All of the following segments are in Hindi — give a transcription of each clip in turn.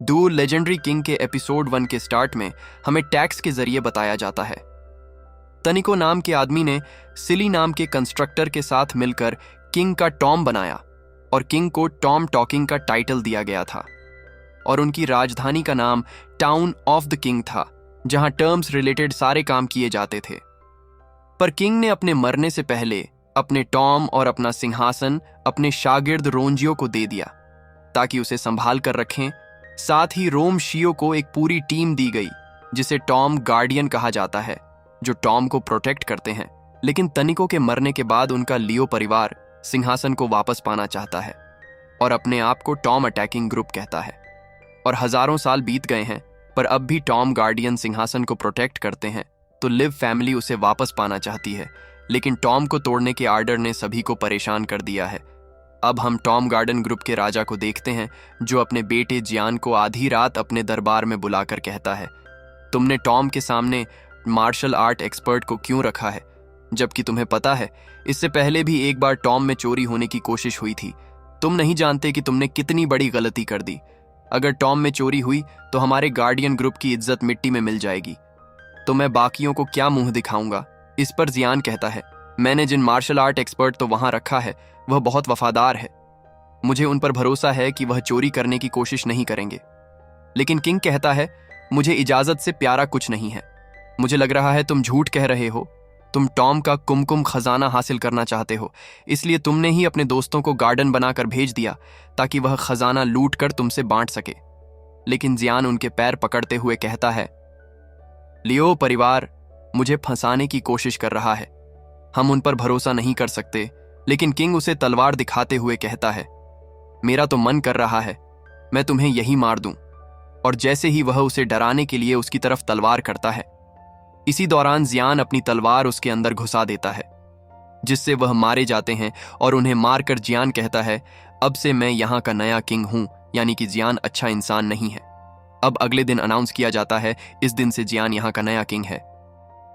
डू लेजेंडरी किंग के एपिसोड 1 के स्टार्ट में हमें टैक्स के जरिए बताया जाता है। तनिको नाम के आदमी ने सिली नाम के कंस्ट्रक्टर के साथ मिलकर किंग का टॉम बनाया और किंग को टॉम टॉकिंग का टाइटल दिया गया था और उनकी राजधानी का नाम टाउन ऑफ द किंग था, जहां टर्म्स रिलेटेड सारे काम किए जाते थे। पर किंग ने अपने मरने से पहले अपने टॉम और अपना सिंहासन अपने शागिर्द रोंजियो को दे दिया ताकि उसे संभाल कर रखें। साथ ही रोम शियो को एक पूरी टीम दी गई जिसे टॉम गार्डियन कहा जाता है, जो टॉम को प्रोटेक्ट करते हैं। लेकिन तनिको के मरने के बाद उनका लियो परिवार सिंहासन को वापस पाना चाहता है और अपने आप को टॉम अटैकिंग ग्रुप कहता है। और हजारों साल बीत गए हैं, पर अब भी टॉम गार्डियन सिंहासन को प्रोटेक्ट करते हैं, तो लिव फैमिली उसे वापस पाना चाहती है। लेकिन टॉम को तोड़ने के आर्डर ने सभी को परेशान कर दिया है। अब हम टॉम गार्डन ग्रुप के राजा को देखते हैं, जो अपने बेटे जियान को आधी रात अपने दरबार में बुलाकर कहता है, तुमने टॉम के सामने मार्शल आर्ट एक्सपर्ट को क्यों रखा है, जबकि तुम्हें पता है इससे पहले भी एक बार टॉम में चोरी होने की कोशिश हुई थी। तुम नहीं जानते कि तुमने कितनी बड़ी गलती कर दी। अगर टॉम में चोरी हुई तो हमारे गार्डियन ग्रुप की इज्जत मिट्टी में मिल जाएगी, तो मैं बाकियों को क्या मुंह दिखाऊंगा। इस पर जियान कहता है, मैंने जिन मार्शल आर्ट एक्सपर्ट तो वहां रखा है वह बहुत वफादार है, मुझे उन पर भरोसा है कि वह चोरी करने की कोशिश नहीं करेंगे। लेकिन किंग कहता है, मुझे इजाजत से प्यारा कुछ नहीं है। मुझे लग रहा है तुम झूठ कह रहे हो। तुम टॉम का कुमकुम खजाना हासिल करना चाहते हो, इसलिए तुमने ही अपने दोस्तों को गार्डन बनाकर भेज दिया ताकि वह खजाना लूट कर तुमसे बांट सके। लेकिन जियान उनके पैर पकड़ते हुए कहता है, लियो परिवार मुझे फंसाने की कोशिश कर रहा है, हम उन पर भरोसा नहीं कर सकते। लेकिन किंग उसे तलवार दिखाते हुए कहता है, मेरा तो मन कर रहा है मैं तुम्हें यही मार दूं। और जैसे ही वह उसे डराने के लिए उसकी तरफ तलवार करता है, इसी दौरान जियान अपनी तलवार उसके अंदर घुसा देता है, जिससे वह मारे जाते हैं। और उन्हें मारकर जियान कहता है, अब से मैं यहाँ का नया किंग हूं, यानी कि जियान अच्छा इंसान नहीं है। अब अगले दिन अनाउंस किया जाता है, इस दिन से जियान यहाँ का नया किंग है।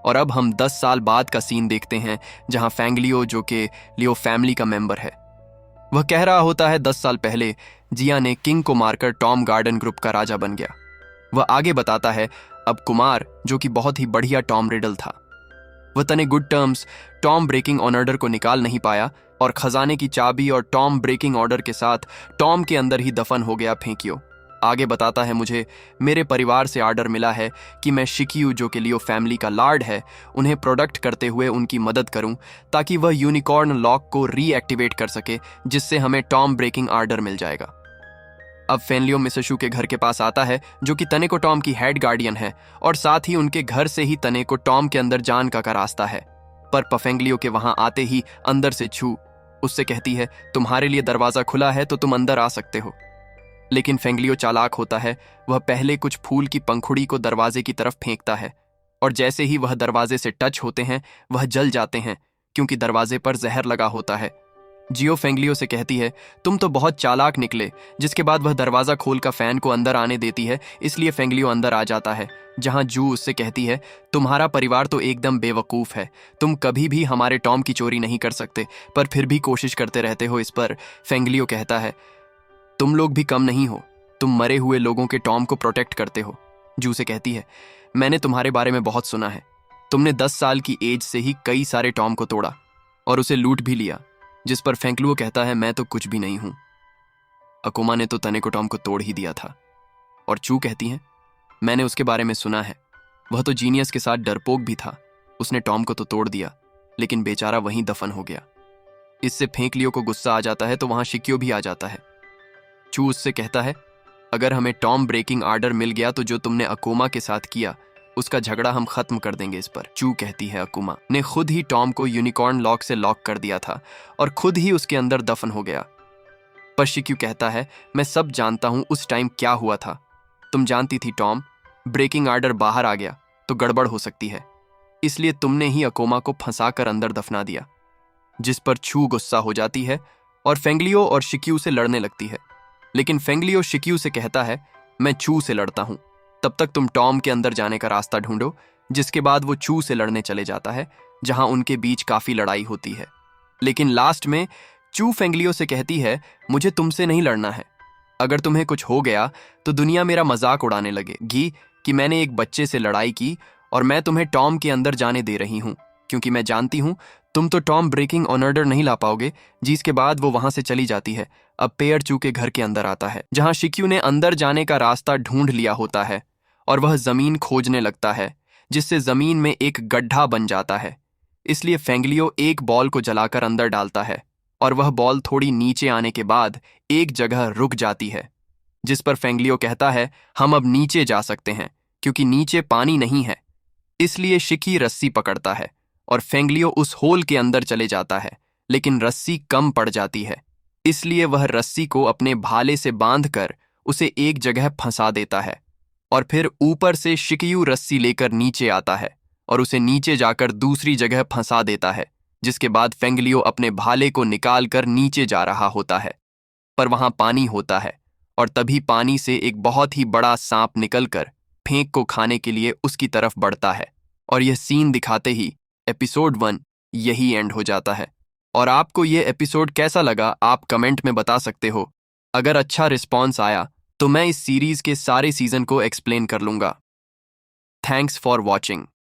और अब हम 10 साल बाद का सीन देखते हैं, जहां फेंगलियो, जो कि लियो फैमिली का मेंबर है, वह कह रहा होता है 10 साल पहले जिया ने किंग को मारकर टॉम गार्डन ग्रुप का राजा बन गया। वह आगे बताता है, अब कुमार, जो कि बहुत ही बढ़िया टॉम रिडल था, वह तने good terms Tom breaking order को निकाल नहीं पाया और खजाने की चाबी और टॉम ब्रेकिंग ऑर्डर के साथ टॉम के अंदर ही दफन हो गया फेंकियो। आगे बताता है, मुझे मेरे परिवार से ऑर्डर मिला है कि मैं शिकियू, जो कि लियो फैमिली का लॉर्ड है, उन्हें प्रोडक्ट करते हुए उनकी मदद करूं ताकि वह यूनिकॉर्न लॉक को रीएक्टिवेट कर सके, जिससे हमें टॉम ब्रेकिंग ऑर्डर मिल जाएगा। अब फेनलियो मिसशू के घर के पास आता है, जो कि तने को टॉम की हेड गार्डियन है, और साथ ही उनके घर से ही तने को टॉम के अंदर जान का रास्ता है। पर पफेंगलियो के वहां आते ही अंदर से छू उससे कहती है, तुम्हारे लिए दरवाजा खुला है तो तुम अंदर आ सकते हो। लेकिन फेंगलियो चालाक होता है, वह पहले कुछ फूल की पंखुड़ी को दरवाजे की तरफ फेंकता है, और जैसे ही वह दरवाजे से टच होते हैं वह जल जाते हैं, क्योंकि दरवाजे पर जहर लगा होता है। जियो फेंगलियो से कहती है, तुम तो बहुत चालाक निकले। जिसके बाद वह दरवाजा खोलकर फैन को अंदर आने देती है, इसलिए फेंगलियो अंदर आ जाता है, जहां जू उससे कहती है, तुम्हारा परिवार तो एकदम बेवकूफ है, तुम कभी भी हमारे टॉम की चोरी नहीं कर सकते, पर फिर भी कोशिश करते रहते हो। इस पर फेंगलियो कहता है, तुम लोग भी कम नहीं हो, तुम मरे हुए लोगों के टॉम को प्रोटेक्ट करते हो। जू से कहती है, मैंने तुम्हारे बारे में बहुत सुना है, तुमने 10 साल की एज से ही कई सारे टॉम को तोड़ा और उसे लूट भी लिया। जिस पर फेंगलियो कहता है, मैं तो कुछ भी नहीं हूं, अकुमा ने तो तने को टॉम को तोड़ ही दिया था। और चू कहती है, मैंने उसके बारे में सुना है, वह तो जीनियस के साथ डरपोक भी था, उसने टॉम को तो तोड़ दिया, लेकिन बेचारा वहीं दफन हो गया। इससे फेंगलियो को गुस्सा आ जाता है, तो वहां शिकियो भी आ जाता है। चू उससे कहता है, अगर हमें टॉम ब्रेकिंग ऑर्डर मिल गया तो जो तुमने अकुमा के साथ किया उसका झगड़ा हम खत्म कर देंगे। इस पर चू कहती है, अकुमा ने खुद ही टॉम को यूनिकॉर्न लॉक से लॉक कर दिया था और खुद ही उसके अंदर दफन हो गया। पर शिक्यू कहता है, मैं सब जानता हूं उस टाइम क्या हुआ था, तुम जानती थी टॉम, ब्रेकिंग ऑर्डर बाहर आ गया तो गड़बड़ हो सकती है, इसलिए तुमने ही अकोमा को फंसाकर अंदर दफना दिया। जिस पर छू गुस्सा हो जाती है और फेंगलियो और शिक्यू से लड़ने लगती है। लेकिन फेंगलियो शिक्यू से कहता है, मैं छू से लड़ता हूं, तब तक तुम टॉम के अंदर जाने का रास्ता ढूंढो। जिसके बाद वो छू से लड़ने चले जाता है, जहां उनके बीच काफी लड़ाई होती है। लेकिन लास्ट में चू फेंगलियो से कहती है, मुझे तुमसे नहीं लड़ना है, अगर तुम्हें कुछ हो गया तो दुनिया मेरा मजाक उड़ाने लगेगी कि मैंने एक बच्चे से लड़ाई की और मैं तुम्हें टॉम के अंदर जाने दे रही हूँ, क्योंकि मैं जानती हूँ तुम तो टॉम ब्रेकिंग ऑनर्डर नहीं ला पाओगे। जिसके बाद वो वहां से चली जाती है। अब पेयर चू के घर के अंदर आता है, जहां शिक्यू ने अंदर जाने का रास्ता ढूंढ लिया होता है और वह जमीन खोजने लगता है, जिससे जमीन में एक गड्ढा बन जाता है। इसलिए फेंगलियो एक बॉल को जलाकर अंदर डालता है और वह बॉल थोड़ी नीचे आने के बाद एक जगह रुक जाती है, जिस पर फेंगलियो कहता है हम अब नीचे जा सकते हैं क्योंकि नीचे पानी नहीं है। इसलिए शिकी रस्सी पकड़ता है और फेंगलियो उस होल के अंदर चले जाता है, लेकिन रस्सी कम पड़ जाती है। इसलिए वह रस्सी को अपने भाले से बांधकर उसे एक जगह फंसा देता है और फिर ऊपर से शिकियू रस्सी लेकर नीचे आता है और उसे नीचे जाकर दूसरी जगह फंसा देता है, जिसके बाद फेंगलियो अपने भाले को निकाल कर नीचे जा रहा होता है, पर वहां पानी होता है और तभी पानी से एक बहुत ही बड़ा सांप निकलकर फेंक को खाने के लिए उसकी तरफ बढ़ता है। और यह सीन दिखाते ही एपिसोड 1 यही एंड हो जाता है। और आपको यह एपिसोड कैसा लगा आप कमेंट में बता सकते हो। अगर अच्छा रिस्पॉन्स आया तो मैं इस सीरीज के सारे सीजन को एक्सप्लेन कर लूंगा। Thanks for watching.